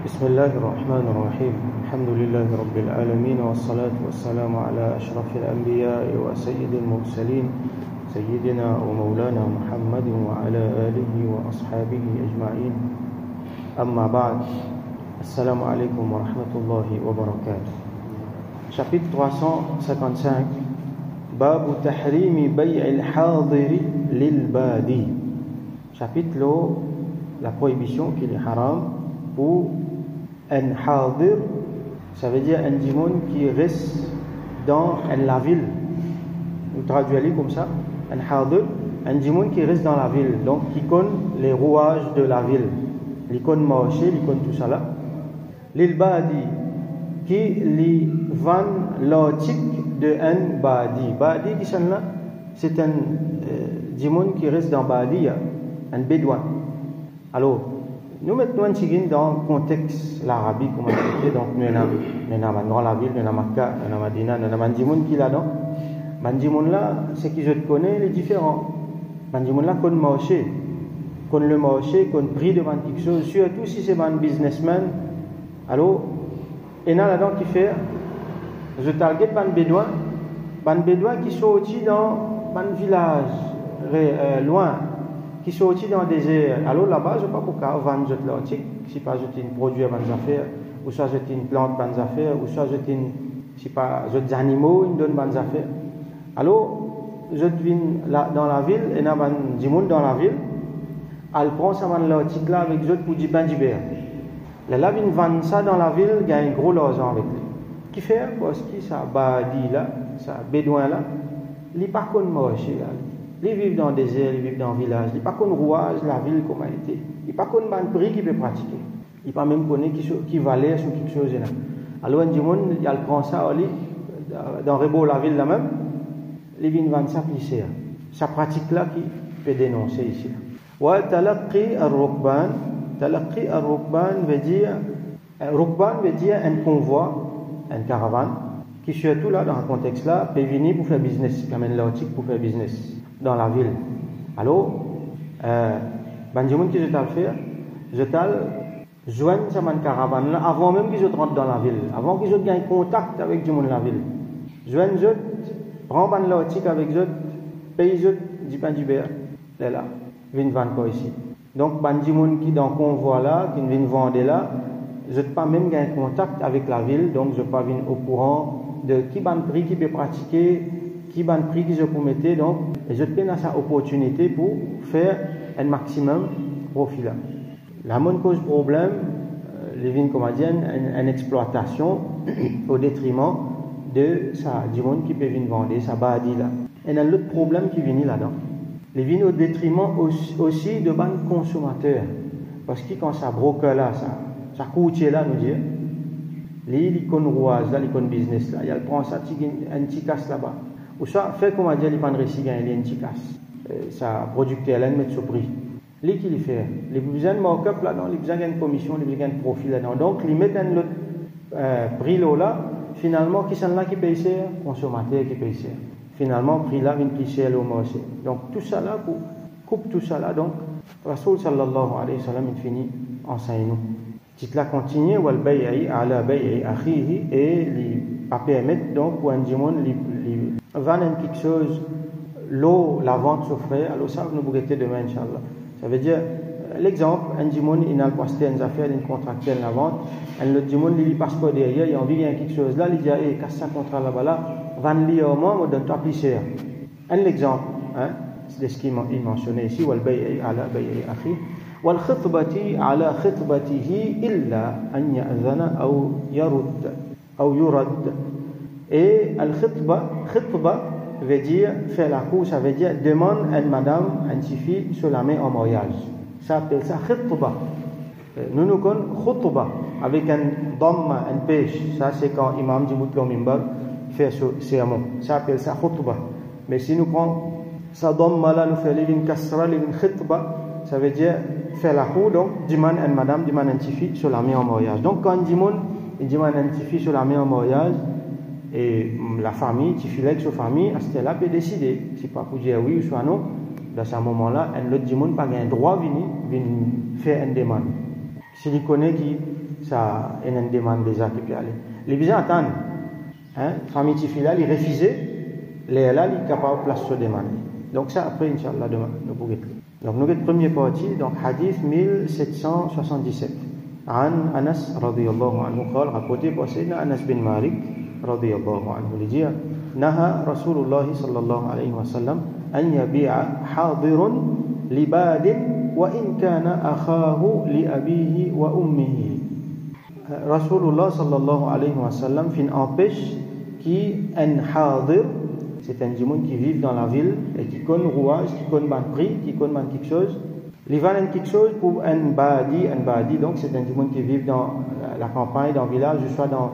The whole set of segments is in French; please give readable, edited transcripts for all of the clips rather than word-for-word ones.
بسم الله الرحمن الرحيم الحمد لله رب العالمين والصلاة والسلام على أشرف الأنبياء وسيد المرسلين سيدنا ومولانا محمد وعلى آله وأصحابه أجمعين أما بعد السلام عليكم ورحمة الله وبركاته. Chapitre 355 باب تحريم بيع الحاضر للبادي. Chapitre la prohibition qu'il est haram pour un hadir, ça veut dire un dimon qui reste dans la ville. Vous traduisez comme ça, un hadir, un dimon qui reste dans la ville, donc qui connaît les rouages de la ville, il connaît marché, il connaît tout ça là. L'il badi, qui li vend l'article de un badi. Badi qui sont là, c'est un dimon qui reste dans badi, un bédouin. Alors, nous mettons un petit dans le contexte l'Arabie, comme on dit, donc nous sommes dans la ville, nous sommes à Makkah, nous sommes à Madina, nous sommes à Mandimoun qui est là-dedans. Mandimoun là, ce que je te connais, il est différent. Mandimoun là, connaît le marché, connaît le prix de vendre quelque chose, surtout si c'est un businessman. Alors, il y en a là-dedans qui fait, je target un bédouin qui sortit dans un village loin, qui sont aussi dans le désert. Alors là-bas, je ne sais pas pourquoi vendre l'article, si pas je une produit à bonnes affaires, ou soit je une plante bonnes affaires, ou soit je si pas je des animaux, ils donnent bonnes affaires. Alors, je viens là dans la ville, et il y a du monde dans la ville, elle prend ça l'article là avec eux pour du pain d'hiver. Là, ils vendent ça dans la ville, il y a un gros argent avec lui. Qui fait? Parce que ça badi là, ça bédouin là, il n'est pas connu marché là. Ils vivent dans le désert, ils vivent dans le village. Ils ne connaissent pas le rouage, la ville, comment elle était. Ils ne connaissent pas le prix qu'ils peuvent pratiquer. Ils ne connaissent même pas qui valait sur quelque chose. Alors, il prend ça, dans Rebo, la ville là-même, ils viennent vendre ça plus. Sa pratique-là qui peut dénoncer ici. Wa talaqi ar-rukban. Talaqi ar-rukban veut dire un convoi, une caravane, qui surtout là, dans ce contexte-là, peut venir pour faire business, qui amène l'article pour faire business dans la ville. Alors, Benjamin qui je t'ai fait, je t'ai joint cette caravane là avant même qu'ils rentrent dans la ville, avant qu'ils aient contact avec du monde de la ville. Joint je prends l'article avec eux, paye je du pain du beurre, là, viennent vendre quoi ici. Donc Benjamin qui dans le convoi là, qui vient vendre là, je n'ai pas même gagné contact avec la ville, donc je ne pas venir au courant de qui ban prix qui peut pratiquer, qui ban prix qui je peux mettre, donc et je prends cette opportunité pour faire un maximum profit là. La bonne cause problème, les vignes comédiennes, une exploitation au détriment de ça, du monde qui peut venir vendre, ça badi là. Et un autre problème qui vient là-dedans. Les vignes au détriment aussi de bons consommateurs, parce que quand ça broque là, ça coûte là, nous dire. Il connaît rouage là, il connaît business là, il prend ça, un petit casse là-bas. Ou soit, fait comme on dit, il prend un récit, il y a un petit casse. Ça, producteur, il met ce prix. Lui qui le fait. Les besoins de markup là-dedans, les besoins d'une commission, les besoins de profit là-dedans. Donc, ils mettent un autre prix là, finalement, qui sont là qui paye cher, consommateur qui paye cher. Finalement, prix là, vient plus cher au marché. Donc, tout ça là, pour coupe tout ça là, donc, Rasoul sallallahu alayhi wa sallam, il finit, enseigne-nous. Titre là continue, wal bay'i ala bay'i akhihi, et les pas permettre donc pour un dimon vendre quelque chose, l'eau, la vente se ferait, alors ça nous bourreter demain, Inch'Allah. Ça veut dire, l'exemple, un dimon il a posté une affaire, une contractuelle la vente, un autre dimon il passe pas derrière, il a envie de quelque chose là, il dit, casse ça contrat là-bas là, vends-le au moins, on donne toi plus cher. Un exemple, hein, c'est ce qu'il mentionnait ici, wal bay'i ala bay'i akhihi. والخطبة على خطبته إلا أن يأذن أو يرد. Et al-khitba veut dire faire la cour, ça veut dire demande à une madame, à une fille sur la main en mariage. Ça appelle ça khitba. Nous connaissons khutba avec un dhamma, un pêche. Ça c'est quand imam du Moutlo Mimbar fait ce sermon. Ça appelle ça khutba. Mais si nous prenons ça dhamma là, nous faisons l'ivin kasra, l'ivin khitba, ça veut dire faire la cour, donc demande à une madame, demande à une fille sur la main en mariage. Donc quand il demande à une fille sur la main en mariage, et la famille, tu files avec sa famille, à ce là peut décider, si pas pour dire oui ou soit non, dans ce moment-là, un autre demande pas un droit de venir faire une demande. S'il connaît qui ça, il y a une demande déjà qui peut aller. Les besoins attendent. Famille Tifila, ils refusaient, les là, ils sont capables de placer demande. Donc ça, après, Inch'Allah, demain, nous pouvons. Donc, nous avons la première partie, donc, hadith 1777. عن أنس رضي الله عنه قال rapporté par Sayyidina Anas bin Malik رضي الله عنه il dit نهى رسول الله صلى الله عليه وسلم أن يبيع حاضر لباد وإن كان أخاه لأبيه وأمه. Rasulullah sallallahu alayhi wa sallam fin empêche qui un hadir, c'est un djimoun qui vit dans la ville et qui connaît rouage, qui connaît ban prix, qui connaît ban quelque chose. Il va quelque chose pour un badi, donc c'est un djimoun qui vit dans la campagne, dans le village, soit dans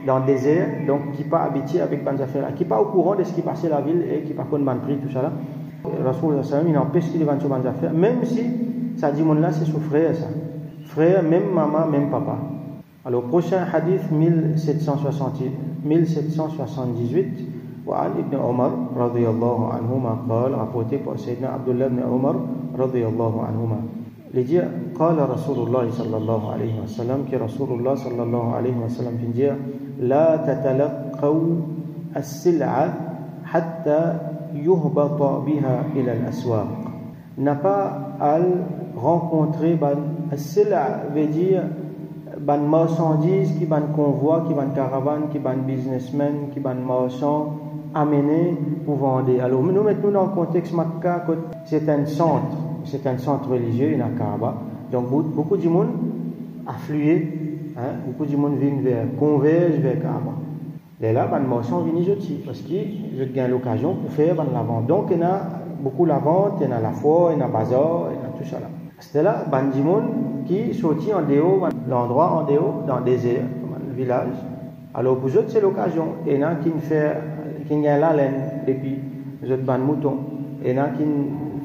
le désert, donc qui pas habitué avec ban affaires, qui pas au courant de ce qui passait la ville et qui pas connaît ban prix, tout ça là. Rasulullah sallallahu alayhi wa sallam, il empêche qu'il vende sur ban affaires, même si ça djimoun là c'est son frère ça. Frère, même maman, même papa. Alors, prochain hadith 1778 وعن ابن عمر رضي الله عنهما قال rapporté par Sayyidina Abdullah ibn Umar رضي الله عنهما il dit قال رسول الله صلى الله عليه وسلم que Rasulullah صلى الله عليه وسلم في dire لا تتلقوا السلعة حتى يهبط بها إلى الأسواق n'a pas à rencontrer السلع veut dire ban marchandises qui ban convoi, qui ban caravane, qui ban businessmen, qui ban marchands amenés pour vendre. Alors nous mettons dans le contexte Makka, c'est un centre religieux, il y a Kaaba. Donc beaucoup de monde afflué, beaucoup de monde vient converge vers Kaaba. Et là, ban marchands viennent jeter parce qu'ils ont l'occasion pour faire la vente. Donc il y a beaucoup la vente, il y a la foire, il y a le bazar, il y a tout ça là. C'était là, Bandimoun qui sortit en dehors, l'endroit en dehors, dans le désert, dans le village. Alors pour eux, c'est l'occasion. Il y en a qui a la laine, depuis les autres bandes moutons. Il y en a qui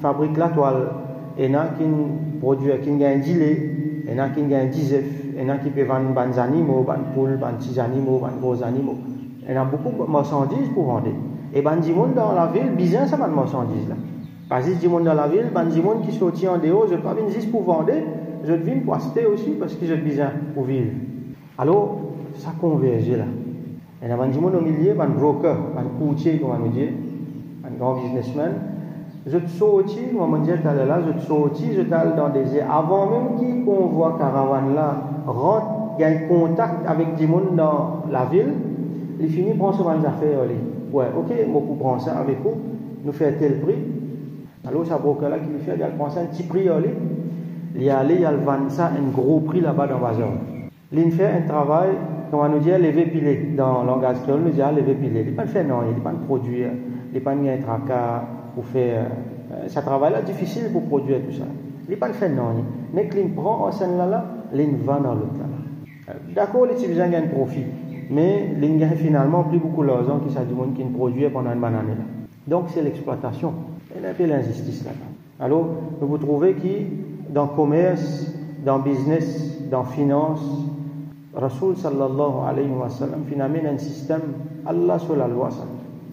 fabriquent la toile. Il y en a qui produisent, qui ont un gilet. Il y en a qui ont un disef. Il y en a qui peuvent vendre des animaux, des poules, des petits animaux, des gros animaux. Il y a beaucoup de marchandises pour vendre. Et Bandimoun dans la ville, bizarre, ça va de marchandises là. Pas juste du monde dans la ville, ben du monde qui sortit en dehors, je ne pas venir juste pour vendre, je viens pour acheter aussi parce que j'ai besoin pour vivre. Alors, ça converge là. Il y a du monde au milieu, un broker, un courtier, comme on nous dit, un grand businessman. Je te sortis, moi je me disais, là, je te sortis, je t'allais dans des airs. Avant même qu'il convoie caravane là, rentre, il y a un contact avec du monde dans la ville, il finit par prendre ce affaires. Ouais, ok, moi pour prendre ça avec vous, nous faire tel prix. Alors, ça broker là qui lui fait, il prend ça un petit prix, il y a allé, il vend ça un gros prix là-bas dans le bazar. Il fait un travail, comme on nous dit, lever pilé. Dans le langage créole, on nous dit lever pilé. Il n'est pas le faire, non, il n'est pas le produire, il n'est pas un tracas pour faire. Ce travail-là difficile pour produire tout ça. Il n'est pas le faire, non. Mais qu'il prend en scène là, il vend dans l'autre là. D'accord, il a besoin de profit. Mais il gagne finalement plus beaucoup d'argent que ça du monde qui produit pendant une banane là. Donc, c'est l'exploitation. Il y a un peu l'injustice là-bas. Alors, vous trouvez qui, dans le commerce, dans le business, dans la finance, Rasul sallallahu alayhi wa sallam, finalement, un système, Allah sur la loi,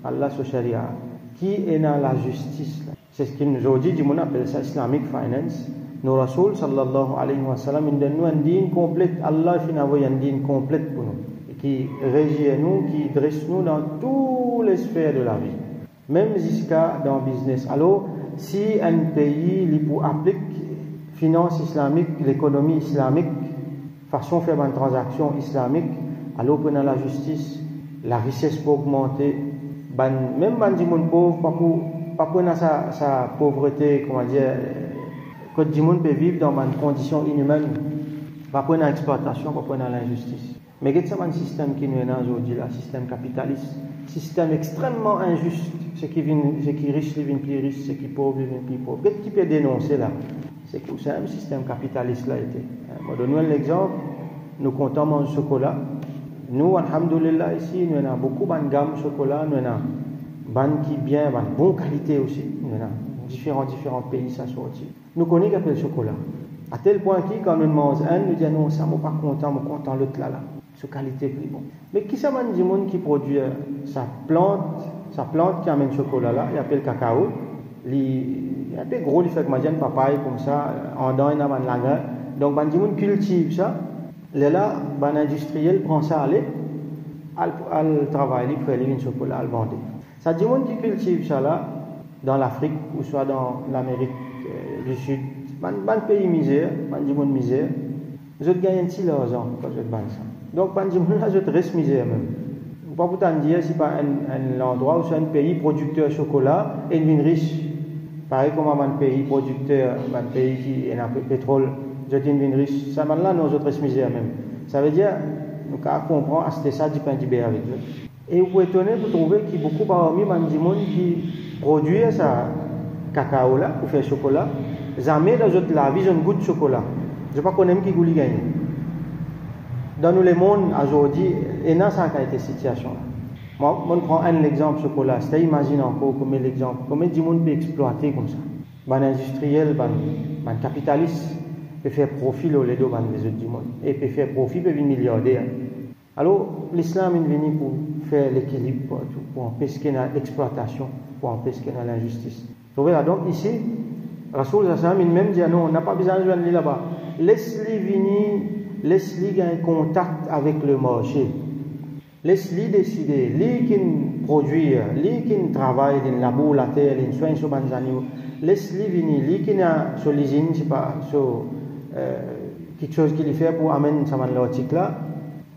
Allah sur la sharia, qui est dans la justice. Là. C'est ce qu'il nous a dit, on appelle ça Islamic Finance. Nous, Rasul sallallahu alayhi wa sallam, il donne nous un dîne complète. Allah finalement un dîne complète pour nous, et qui régit nous, qui dresse nous dans toutes les sphères de la vie. Même jusqu'à dans le business. Alors, si un pays applique finance islamique, l'économie islamique, façon de faire une transaction islamique, alors pendant la justice, la richesse peut augmenter. Même si les gens pauvres, pas pour sa pauvreté, comment dire, que les gens peuvent vivre dans une condition inhumaine, pas pour l'exploitation, pas pour l'injustice. Mais c'est un système qui nous est aujourd'hui, un système capitaliste, système extrêmement injuste. Ceux qui riches deviennent plus riches, ceux qui pauvres deviennent plus pauvres. Qu'est-ce qui peut dénoncer là? C'est que c'est un système capitaliste là. Je vais donner l'exemple. Nous comptons manger chocolat. Nous, alhamdoulilah, ici, nous avons beaucoup de gamme de chocolat. Nous avons ban qui bien, ban bonne qualité aussi. Nous avons différents pays, ça sorti. Nous connaissons le chocolat. À tel point que quand nous mangeons un, nous disons non, ça ne m'a pas content, je suis content l'autre là. Sur qualité plus bon. Mais qui ça dit monde qui produit sa plante qui amène le chocolat là, il appelle le cacao. Il est un peu gros, il fait que papaye comme ça, en dedans il a un langer. Donc, il dit monde cultive ça. là, un industriel prend ça, elle travaille, il fait le chocolat, elle vend. Ça dit, monde qui cultive ça là, dans l'Afrique ou soit dans l'Amérique du Sud, un pays misère, un dit monde misère, je gagne un petit l'argent quand je vends ça. Donc, un dit monde là, je reste misère même. Pas pour t'en dire, c'est pas un endroit où c'est un pays producteur de chocolat et une ville riche. Pareil comme un pays producteur, un pays qui a un peu de pétrole, je dis une ville riche. Ça, là, nous autres reste misère même. Ça veut dire, nous comprenons, c'était ça du pain d'Ibéa avec eux. Et vous pouvez étonner, vous trouvez qu'il y a beaucoup parmi les gens qui produisent ça, cacao là, pour faire chocolat, jamais dans la vie, une goutte de chocolat. Je ne sais pas qu'on aime qui vous gagne. Dans nous, le monde, aujourd'hui, et dans ça a été situation là. Moi, je prends un exemple chocolat. C'est imagine encore comme l'exemple. Combien de monde peut exploiter comme ça? Un industriel, un capitaliste peut faire profit au les autres du monde. Et peut faire profit, peut devenir milliardaire. Alors, l'islam est venu pour faire l'équilibre, pour empêcher l'exploitation, pour empêcher l'injustice. Vous voyez là, donc ici, Rasoul Zassam, il même dit non, on n'a pas besoin de aller là-bas. Laisse-les venir, laisse-les gagner contact avec le marché. Laisse-les décider, les qui produisent, les qui travaillent dans la boue, la terre, les soins sur les animaux, laisse-les venir, les qui sont sur l'usine, je ne sais pas, sur quelque chose qu'ils font pour amener ça dans l'article là.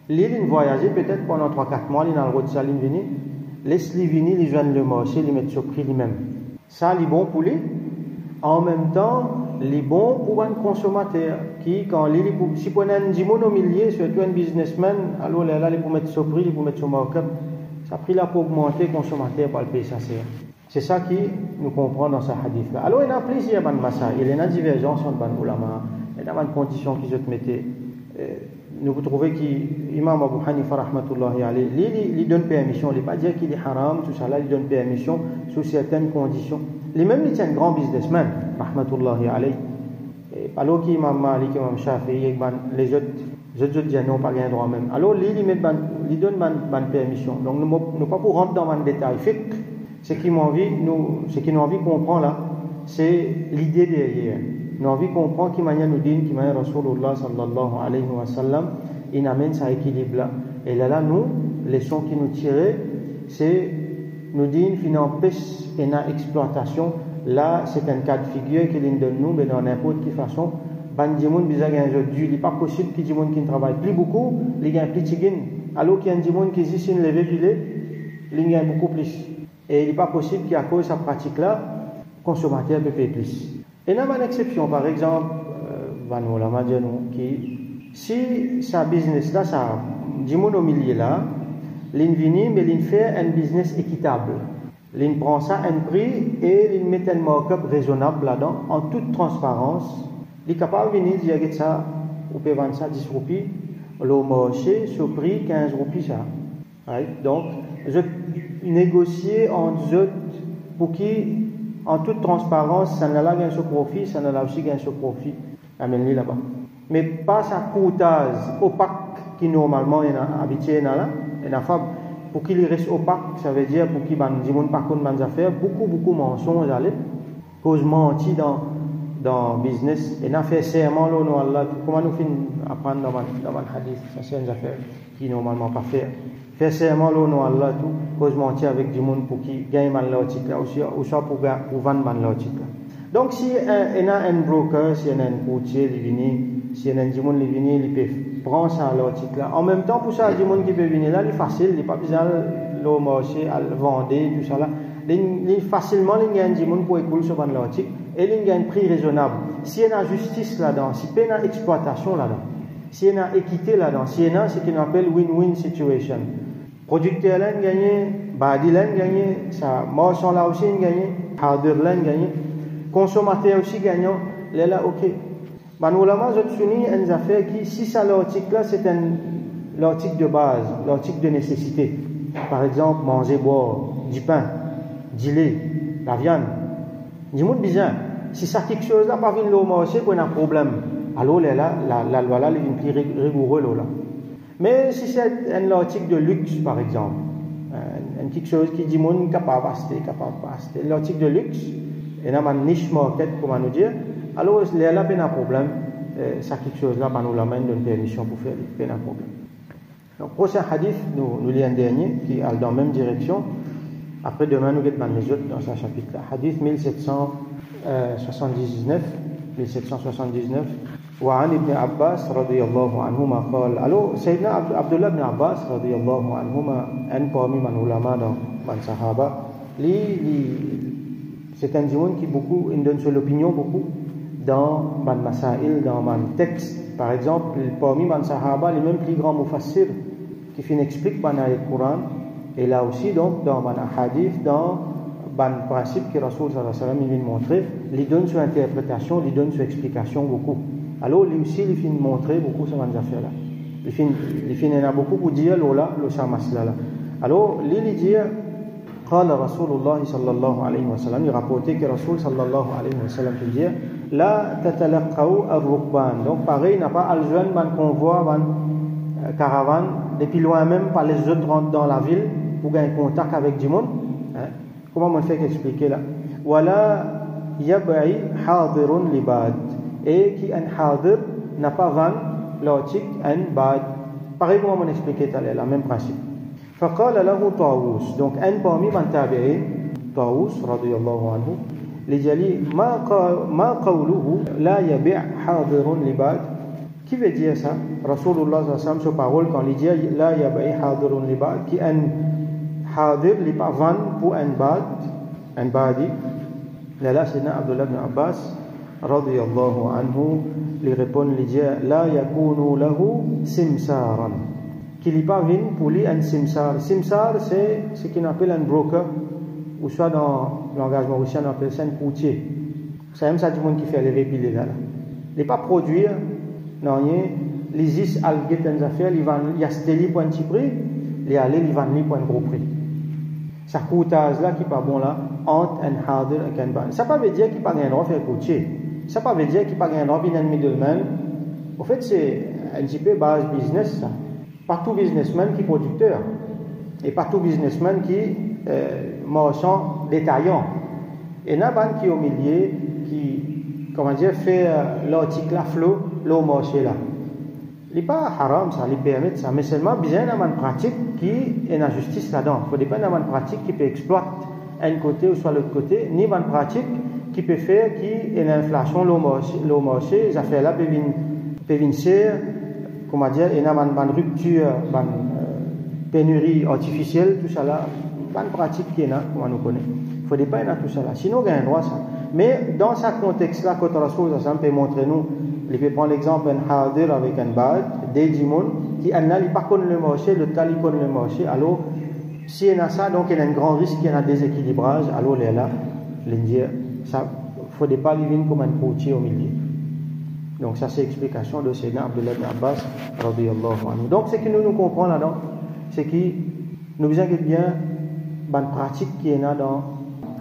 Les voyager peut-être pendant 3-4 mois, ils ont le droit de ça, ils viennent. Laisse-les venir, ils joignent le marché, ils mettent sur prix lui-même. Ça, c'est bon pour lui. En même temps, c'est bon pour un consommateur qui, quand si on a un dimon au milieu, surtout un businessman, alors là, il peut mettre sur prix, il peut mettre sur markup. Ça prix là pour augmenter le consommateur par le pays, ça c'est. C'est ça qui nous comprend dans ce hadith-là. Alors, il y a plusieurs masaïl, il y a une divergence entre les ulama, il y a une condition qu'ils se mettaient. Nous trouvons qu'Imam Abu Hanifa rahmatullahi alayhi, il donne permission, il ne pas dire qu'il est haram, tout ça là, il donne permission sous certaines conditions. Lui-même, il est un grand businessman, rahmatullahi alayhi. Alors qu'Imam Malik, Imam Shafi'i, les autres disent non, pas bien droit même. Alors, il donne une permission. Donc, nous ne pas pour rentrer dans un détail. Ce qui nous envie de comprendre là, c'est l'idée derrière. Nous avons envie de comprendre qui manière nous dit, qui manière Rasulullah sallallahu alayhi wa sallam, il amène ça équilibre là. Et là, nous, les leçons qui nous tirent, c'est nous dire qu'il empêche une exploitation. Là, c'est un cas de figure qu'il nous donne nous, mais dans n'importe quelle façon, il n'est pas possible qu'il y ait des gens qui ne travaillent plus beaucoup, il y a plus de tigin. Alors qu'il y a des gens qui disent qu'ils ne lèvent il y a beaucoup plus. Et il n'est pas possible qu'à cause de cette pratique-là, le consommateur peut payer plus. Et il y a une exception, par exemple, si sa business là, ça, du monde au milieu là, il vient, mais il fait un business équitable. Il prend ça à un prix et il met un markup raisonnable là-dedans, en toute transparence. Il est capable de venir dire que ça, on peut vendre ça 10 roupies, le marché, ce prix 15 roupies ça. Right? Donc, je négocie entre eux pour qui, en toute transparence, ça n'a pas gagné ce profit, ça n'a pas aussi gagné ce profit, amène-le là-bas. Mais pas sa coûtage opaque qui normalement est habitué là, pour qu'il reste opaque, ça veut dire pour qu'il ne dise pas qu'on a affaires, beaucoup mensonges à l'aide, cause menti dans business, et n'a fait serment là, nous Allah, comment nous finissons apprendre dans le hadith, ça c'est une affaire qui normalement pas faire. Faire serment là, nous Allah, tout, cause menti avec du monde pour qu'il gagne man l'article là, ou soit pour vendre man l'article là. Donc si il y a un broker, si il y a un courtier, si il y a un monde qui vient, il peut prendre ça à l'article là. En même temps, pour ça, du monde qui peut venir là, il est facile, il n'est pas besoin de marché, à le vendre, tout ça là. Facilement, il y a un monde pour écouler sur l'article et il y a un prix raisonnable. Si il y a une justice là-dedans, si il y a une exploitation là-dedans, si il y a une équité là-dedans, si il y a ce qu'on appelle win-win situation. Producteur là gagné, badi là gagné, ça marchand là aussi gagné, harder là gagné, consommateur aussi gagnant, là ok. Manolama je finis une affaire qui si ça l'article là c'est l'article de base, l'article de nécessité. Par exemple, manger, boire, du pain, du lait, la viande. Dis-moi bizarre. Si ça quelque chose là pas venir au marché pour un problème. Alors là la loi là est plus rigoureuse là. Mais si c'est un article de luxe, par exemple, quelque chose qui dit mon capable d'acheter, l'article de luxe, et dans une niche market, comment nous dire, alors là, il y a un problème. ça quelque chose là, nous l'amène d'une permission pour faire, pas un problème. Donc, prochain hadith, nous lisons un dernier qui est dans la même direction. Après, demain, nous allons les autres dans ce chapitre-là. Hadith 1779. وعن ابن عباس رضي الله عنهما قال alors Sayyidina Abdullah ibn Abbas رضي الله عنهما un parmi les ulama dans les sahaba c'est un djimoun qui beaucoup il donne son opinion beaucoup dans les masail dans les textes par exemple parmi les sahaba les mêmes plus grands mufassir qui fin explique les ayat Coran et là aussi donc dans les hadith dans les principes que Rasul sallallahu alayhi wa sallam vient montrer il donne son interprétation il donne son explication beaucoup. Alors, lui aussi, il finit montrer beaucoup sur ces affaires-là. Il finit en a beaucoup pour dire, là, le chamas-là. Alors, il dit, قال رسول الله صلى الله عليه وسلم, il rapportait que Rasul sallallahu alayhi wa sallam dit, لا تتلقوا الركبان. Donc, pareil, il n'a pas à le joindre un convoi, une caravane, depuis loin même, par les autres rentrent dans la ville pour gagner contact avec du monde. Comment on fait qu'expliquer là? ولا يبعي حاضر لباد. Et qui un hadir n'a pas vendu l'autique un bad. Pareil comme on expliquait tout à l'heure, le même principe. فقال له طاووس. Donc un parmi les tabi'in, طاووس رضي الله عنه, il dit ما قوله لا يبيع حاضر لباد. Qui veut dire ça? Rasulullah sallallahu alayhi wa sallam, sa parole quand il dit لا يبيع حاضر لباد, qui un hadir n'est pas vendu pour un badi. Là c'est Abdullah ibn Abbas رضي الله عنه lui répond il dit لا يكون له سمسارا, qu'il n'est pas venu pour lui un simsar. Simsar c'est ce qu'on appelle un broker, ou soit dans le langage mauricien on appelle ça un courtier. C'est même ça du monde qui fait lever pile là. Il n'est pas produire non les is alguet des affaires il va y a steli pour un petit prix il aller il va pour un gros prix. Ça coûtage là qui pas bon là entre un hadir et un ban. Ça pas veut dire qu'il pas gain droit faire courtier. Ça ne veut pas dire qu'il n'y a pas un droit d'un middleman. En fait, c'est un petit peu base business. Ça. Pas tout businessman qui est producteur. Et pas tout businessman qui est marchand détaillant. Et il y a un qui est au milieu, qui fait l'article à flot, le marché là. Il n'est pas haram, ça, il permet ça. Mais seulement, il y a une pratique qui est une justice là-dedans. Il faut dépendre d'une pratique qui peut exploiter un côté ou soit l'autre côté, ni une pratique qui peut faire qui est une inflation le marché, les affaires là peuvent venir, comment dire, il y a une rupture, une pénurie artificielle, tout ça là, une pratique qui est là, comme nous connaissons. Il faut dépendre de tout ça là. Sinon, il y a un droit ça. Mais dans ce contexte-là, quand Rasul peut montrer nous, il peut prendre l'exemple d'un hadir avec un bad, des djimoun, qui n'a pas connu le marché, le tal il connaît le marché, alors si il y a ça, donc il y a un grand risque qu'il y a un déséquilibrage, alors il est là, l'Indien. Ça, il ne faudrait pas vivre comme un courtier au milieu. Donc ça c'est l'explication de Sayyidina Abdullah ibn Abbas radiyallahu anhu. Donc ce que nous comprenons là-dedans, c'est que nous besoin que bien une pratique qui est là dans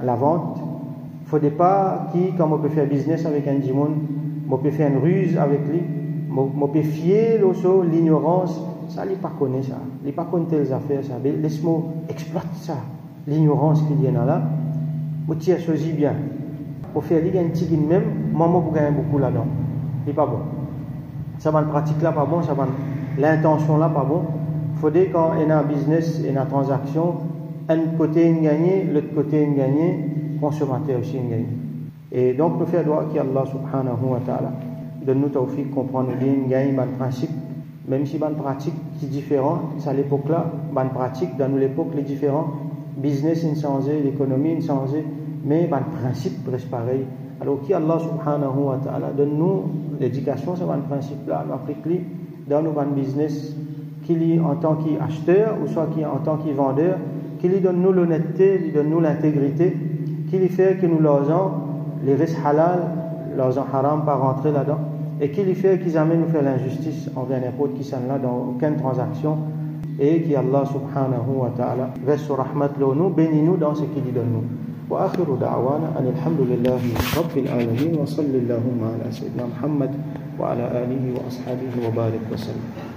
la vente. Il ne faudrait pas comme on peut faire business avec un djimoun, on peut faire une ruse avec lui, on peut fier l'ignorance, ça il ne pas connaît ça, il ne pas connaît telles affaires, ça. Laisse-moi exploiter ça, l'ignorance qu'il y a là, on tire choisi bien. Pour faire un petit même, maman vous gagnez beaucoup là-dedans. C'est pas bon. Ça va une pratique là pas bon, ça va l'intention là pas bon. Il faudrait quand il y a un business et une transaction, un côté une gagné, l'autre côté une gagné, consommateur aussi une gagné. Et donc nous faisons droit qu'Allah subhanahu wa ta'ala donne-nous tawfiq comprendre une gagne un principe, même si une pratique qui est différente, c'est à l'époque là, une pratique dans l'époque les différents, business in changé, l'économie in changé. Mais le principe reste pareil. Alors, qui Allah subhanahu wa ta'ala donne-nous l'éducation, c'est un principe là, on applique dans nos business, qu'il y en tant qu'acheteur ou soit en tant que vendeur, qu'il donne-nous l'honnêteté, il donne-nous l'intégrité, qu'il fait que nous l'argent, les risques halal, l'argent haram, pas rentrer là-dedans, et qu'il fait qu'ils amènent nous faire l'injustice envers n'importe qui s'en là dans aucune transaction, et qui Allah subhanahu wa ta'ala verse sur rahmat nous, bénis-nous dans ce qu'il donne nous. وآخر دعوانا أن الحمد لله رب العالمين وصلى اللهم على سيدنا محمد وعلى آله وأصحابه وبارك وسلم.